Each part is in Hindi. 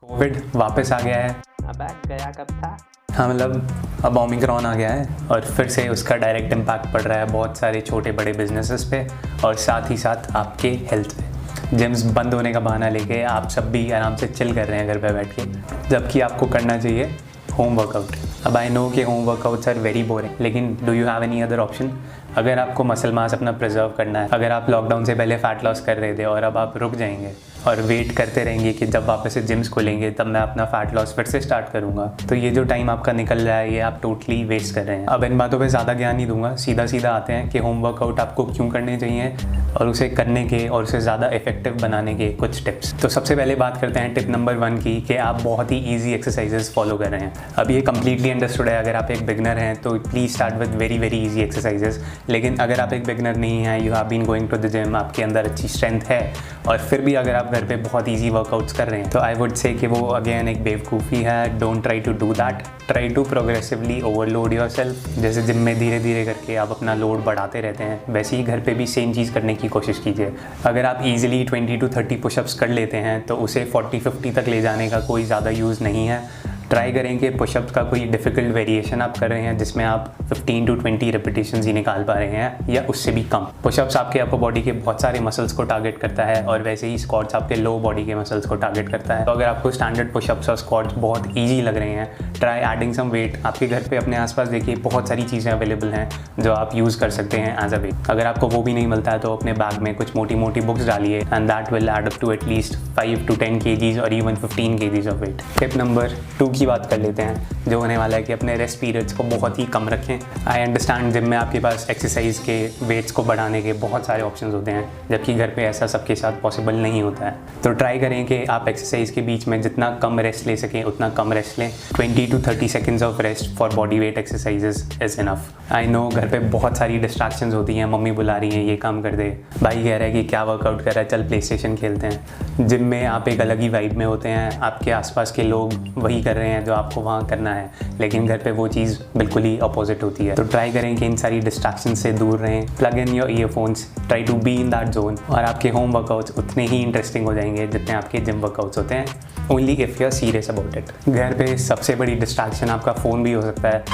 कोविड वापस आ गया है। अबे गया कब था? हाँ मतलब अब ओमिक्रॉन आ गया है और फिर से उसका डायरेक्ट इम्पैक्ट पड़ रहा है बहुत सारे छोटे बड़े बिजनेसेस पे और साथ ही साथ आपके हेल्थ पे। जिम्स बंद होने का बहाना लेके आप सब भी आराम से चिल कर रहे हैं घर पे बैठ के, जबकि आपको करना चाहिए होम वर्कआउट। अब आई नो कि home workouts are very boring, लेकिन do you have any other option? अगर आपको मसल मास अपना प्रिजर्व करना है, अगर आप लॉकडाउन से पहले फैट लॉस कर रहे थे और अब आप रुक जाएंगे और वेट करते रहेंगे कि जब वापस से जिम्स खुलेंगे तब मैं अपना फैट लॉस फिर से स्टार्ट करूंगा, तो ये जो टाइम आपका निकल रहा है ये आप टोटली वेस्ट कर रहे हैं। अब इन बातों पे ज़्यादा ज्ञान नहीं दूंगा, सीधा सीधा आते हैं कि होम वर्कआउट आपको क्यों करने चाहिए और उसे करने के और उसे ज़्यादा इफेक्टिव बनाने के कुछ टिप्स। तो सबसे पहले बात करते हैं टिप नंबर 1 की, कि आप बहुत ही ईजी एक्सरसाइजेस फॉलो कर रहे हैं। अब ये कम्प्लीटली अंडरस्टूड है, अगर आप एक बिगनर हैं तो please start with very very easy exercises. लेकिन अगर आप एक बिगनर नहीं हैं, you have been going to the gym, आपके अंदर अच्छी स्ट्रेंथ है और फिर भी अगर आप घर पे बहुत ईजी वर्कआउट्स कर रहे हैं, तो आई वुड से कि वो अगेन एक बेवकूफ़ी है। Don't try to do that, try to progressively overload yourself. जैसे जिम में धीरे धीरे करके आप अपना लोड बढ़ाते रहते हैं, वैसे ही घर पे भी सेम चीज़ करने की कोशिश कीजिए। अगर आप इजीली 20 to 30 पुशअप्स कर लेते हैं तो उसे 40-50 तक ले जाने का कोई ज़्यादा यूज़ नहीं है। ट्राई करें कि पुशअप्स का कोई डिफ़िकल्ट वेरिएशन आप कर रहे हैं जिसमें आप 15 to 20 रेपिटेशंस ही निकाल पा रहे हैं या उससे भी कम। पुशअप्स आपके अपर बॉडी के बहुत सारे मसल्स को टारगेट करता है और वैसे ही स्क्वाट्स आपके लो बॉडी के मसल्स को टारगेट करता है। तो अगर आपको स्टैंडर्ड पुशअप्स और स्क्वाट्स बहुत ईजी लग रहे हैं, ट्राई एडिंग सम वेट। आपके घर पे अपने आसपास देखिए बहुत सारी चीज़ें अवेलेबल हैं जो आप यूज़ कर सकते हैं एज अ वेट। अगर आपको वो भी नहीं मिलता है तो अपने बैग में कुछ मोटी मोटी बुक्स डालिए and that will add up to at least 5 to 10 kgs और even 15 kgs of weight. Tip number 2 की बात कर लेते हैं, जो होने वाला है कि अपने रेस्ट पीरियड्स को बहुत ही कम रखें। आई अंडरस्टैंड जिम में आपके पास एक्सरसाइज के वेट्स को बढ़ाने के बहुत सारे ऑप्शंस होते हैं, जबकि घर पे ऐसा सबके साथ पॉसिबल नहीं होता है। तो ट्राई करें कि आप एक्सरसाइज के बीच में जितना कम रेस्ट ले सकें उतना कम रेस्ट लें। 20 to 30 seconds of rest for body weight exercises is enough. I know घर पे बहुत सारी डिस्ट्रैक्शंस होती हैं, मम्मी बुला रही हैं ये काम कर दे, भाई कह रहा है कि क्या वर्कआउट कर रहा है, चल प्ले स्टेशन खेलते हैं। जिम में आप एक अलग ही वाइब में होते हैं, आपके आसपास के लोग वही कर रहे हैं जो आपको वहाँ करना है, लेकिन घर पे वो चीज़ बिल्कुल ही अपोजिट होती है। तो ट्राई करें कि इन सारी डिस्ट्रैक्शन से दूर रहें। Plug in your earphones, try to be in that zone और आपके होम वर्कआउट्स उतने ही इंटरेस्टिंग हो जाएंगे जितने आपके जिम वर्कआउट्स होते हैं, only if you are serious about it. घर पे सबसे बड़ी डिस्ट्रैक्शन आपका फ़ोन भी हो सकता है।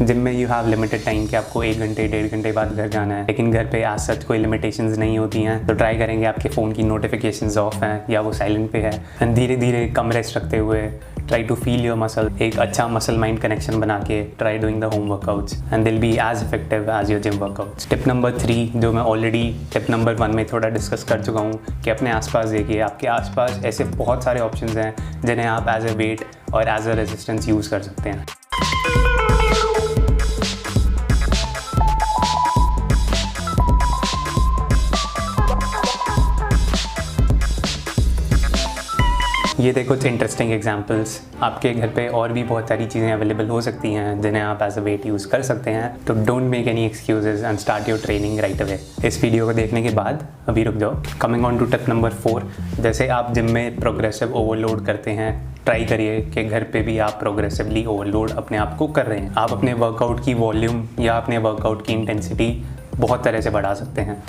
जिम में यू हैव लिमिटेड टाइम कि आपको 1 घंटे 1.5 घंटे बाद घर जाना है, लेकिन घर पे आज सच कोई लिमिटेशंस नहीं होती हैं। तो ट्राई करेंगे आपके फ़ोन की नोटिफिकेशंस ऑफ हैं या वो साइलेंट पे है एंड धीरे धीरे कम रेस्ट रखते हुए try to feel your muscle. एक अच्छा मसल माइंड कनेक्शन बना के try doing the home workouts and it'll be as effective as your gym workouts. Tip number 3 जो मैं ऑलरेडी टिप नंबर 1 में थोड़ा डिस्कस कर चुका हूँ, कि अपने आसपास देखिए, आपके आसपास ऐसे बहुत सारे ऑप्शंस हैं जिन्हें आप एज अ वेट और एज अ रेजिस्टेंस यूज़ कर सकते हैं। ये देखो कुछ इंटरेस्टिंग एग्जांपल्स। आपके घर पे और भी बहुत सारी चीज़ें अवेलेबल हो सकती हैं जिन्हें आप एज अ वेट यूज़ कर सकते हैं। तो don't make any excuses and start your training right away. इस वीडियो को देखने के बाद अभी रुक जाओ। Coming on to tip number 4, जैसे आप जिम में प्रोग्रेसिव ओवरलोड करते हैं, ट्राई करिए कि घर पे भी आप प्रोग्रेसिवली ओवरलोड अपने आप को कर रहे हैं। आप अपने वर्कआउट की वॉल्यूम या अपने वर्कआउट की इंटेंसिटी बहुत तरह से बढ़ा सकते हैं।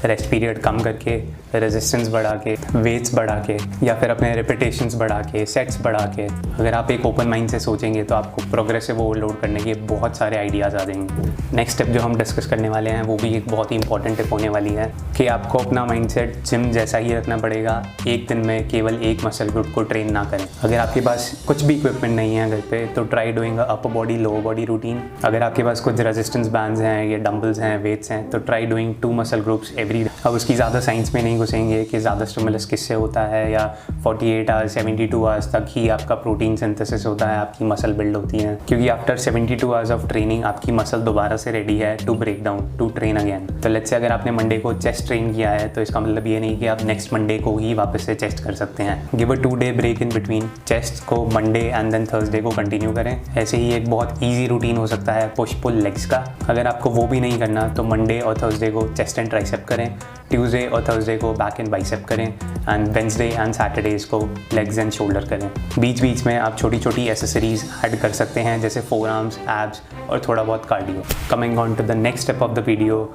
रेस्ट पीरियड कम करके, रेजिस्टेंस बढ़ा के, वेट्स बढ़ा के, या फिर अपने रेपिटेशंस बढ़ा के, सेट्स बढ़ा के। अगर आप एक ओपन माइंड से सोचेंगे तो आपको प्रोग्रेसिव ओवरलोड करने के बहुत सारे आइडियाज़ आ जाएंगे। नेक्स्ट स्टेप जो हम डिस्कस करने वाले हैं वो भी एक बहुत ही इंपॉर्टेंट टिप होने वाली है, कि आपको अपना माइंडसेट जिम जैसा ही रखना पड़ेगा। एक दिन में केवल एक मसल ग्रुप को ट्रेन ना करें। अगर आपके पास कुछ भी इक्विपमेंट नहीं है घर पे तो try doing upper body lower body routine. अगर आपके पास कुछ रेजिस्टेंस बैंड्स हैं या डंबल्स हैं, वेट्स हैं, तो try doing 2 muscle groups every day. अब उसकी ज़्यादा साइंस में नहीं घुसेंगे कि ज़्यादा स्टिमुलस किससे होता है, या 48 आवर्स 72 आवर्स तक ही आपका प्रोटीन सिंथेसिस होता है, आपकी मसल बिल्ड होती है। क्योंकि आफ्टर 72 आवर्स ऑफ ट्रेनिंग आपकी मसल दोबारा से रेडी है to break down, to train again. तो लेट्स से अगर आपने मंडे को चेस्ट ट्रेन किया है तो इसका मतलब ये नहीं कि आप नेक्स्ट मंडे को ही वापस से चेस्ट कर सकते हैं। Give a 2 day break in between. Chest को मंडे एंड देन थर्सडे को कंटिन्यू करें। ऐसे ही एक बहुत ईजी रूटीन हो सकता है पुश पुल लेग्स का। अगर आपको वो भी नहीं करना तो मंडे और थर्सडे को चेस्ट एंड ट्राइसेप करें, ट्यूसडे और थर्सडे को बैक एंड बाइसेप करें एंड वेंसडे एंड सैटरडेज को लेग्स एंड शोल्डर करें। बीच बीच में आप छोटी छोटी एसेसरीज ऐड कर सकते हैं जैसे फोर आर्म्स, एब्स और थोड़ा बहुत cardio. Coming on to the next step of the video,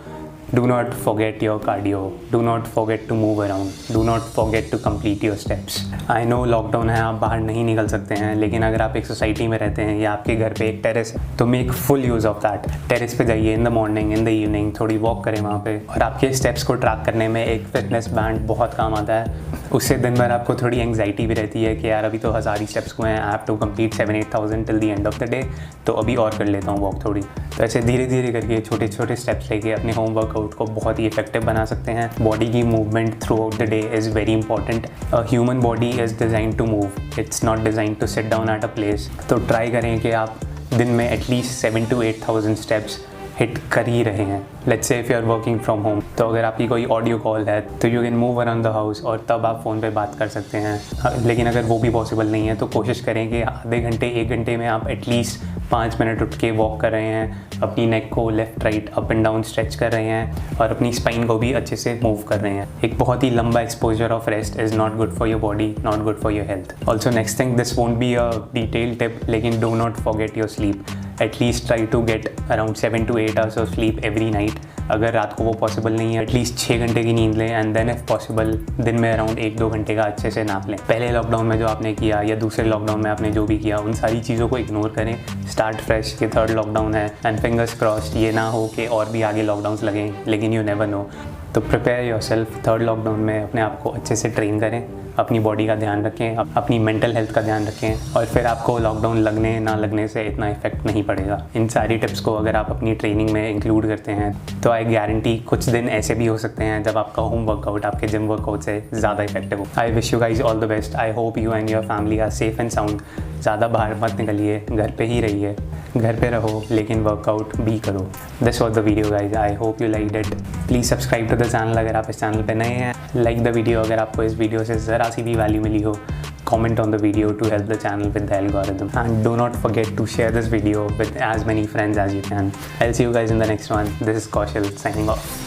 do not forget your cardio, do not forget to move around, do not forget to complete your steps. I know lockdown है, आप बाहर नहीं निकल सकते हैं, लेकिन अगर आप एक सोसाइटी में रहते हैं या आपके घर पे एक टेरेस है तो make full use of that. Terrace पे जाइए in the morning, in the evening, थोड़ी वॉक करें वहाँ पे, और आपके स्टेप्स को ट्रैक करने में एक फिटनेस बैंड बहुत काम आता है। उससे दिन भर आपको थोड़ी एंग्जाइटी भी रहती है कि यार अभी तो 1000 ही स्टेप्स हुए हैं, I have to complete 7-8,000 till the end of the day, तो अभी और कर लेता हूँ वॉक थोड़ी। तो ऐसे धीरे धीरे करके छोटे छोटे स्टेप्स लेके अपने होम वर्कआउट को बहुत ही इफेक्टिव बना सकते हैं। बॉडी की movement throughout the day is very important. A human body is design to move, it's not design to sit down at a place. तो ट्राई करें कि आप दिन में एटलीस्ट 7 to 8,000 स्टेप्स हिट कर ही रहे हैं। Let's say if you are working from home, तो अगर आपकी कोई ऑडियो कॉल है तो you can move around the house और तब आप फ़ोन पे बात कर सकते हैं। लेकिन अगर वो भी पॉसिबल नहीं है तो कोशिश करें कि आधे घंटे 1 घंटे में आप एटलीस्ट 5 मिनट उठ के वॉक कर रहे हैं, अपनी नेक को left right up and down stretch कर रहे हैं और अपनी स्पाइन को भी अच्छे से मूव कर रहे हैं। एक बहुत ही लंबा exposure of rest is not good for your body, not good for your health. Also next thing, this won't be a detail tip, लेकिन do not forget your sleep. At least try to get around 7 to 8 hours of sleep every night. अगर रात को वो पॉसिबल नहीं है, एटलीस्ट 6 घंटे की नींद लें एंड देन इफ पॉसिबल दिन में अराउंड 1-2 घंटे का अच्छे से नाप लें। पहले लॉकडाउन में जो आपने किया या दूसरे लॉकडाउन में आपने जो भी किया, उन सारी चीज़ों को इग्नोर करें। स्टार्ट फ्रेश, ये 3rd लॉकडाउन है एंड फिंगर्स क्रॉस्ड ये ना हो कि और भी आगे लॉकडाउन्स लगें, लेकिन यू नेवर नो। तो प्रिपेयर योरसेल्फ। 3rd लॉकडाउन में अपने आप को अच्छे से ट्रेन करें, अपनी बॉडी का ध्यान रखें, अपनी मेंटल हेल्थ का ध्यान रखें और फिर आपको लॉकडाउन लगने ना लगने से इतना इफेक्ट नहीं पड़ेगा। इन सारी टिप्स को अगर आप अपनी ट्रेनिंग में इंक्लूड करते हैं तो आई गारंटी कुछ दिन ऐसे भी हो सकते हैं जब आपका होम वर्कआउट आपके जिम वर्कआउट से ज़्यादा इफेक्टिव हो। I wish you guys all the best. I hope you and your family are safe and sound. ज़्यादा बाहर मत निकलिए, घर पे ही रहिए, घर पे रहो लेकिन वर्कआउट भी करो। This was the video guys, I hope you like it. Please subscribe to the channel अगर आप इस चैनल पे नए हैं। लाइक द वीडियो अगर आपको इस वीडियो से ज़रा सी भी वैल्यू मिली हो। Comment on the video to help the channel with the algorithm, and do not forget to share this video with as many friends as you can. I'll see you guys in the next one. This is Kaushal signing off.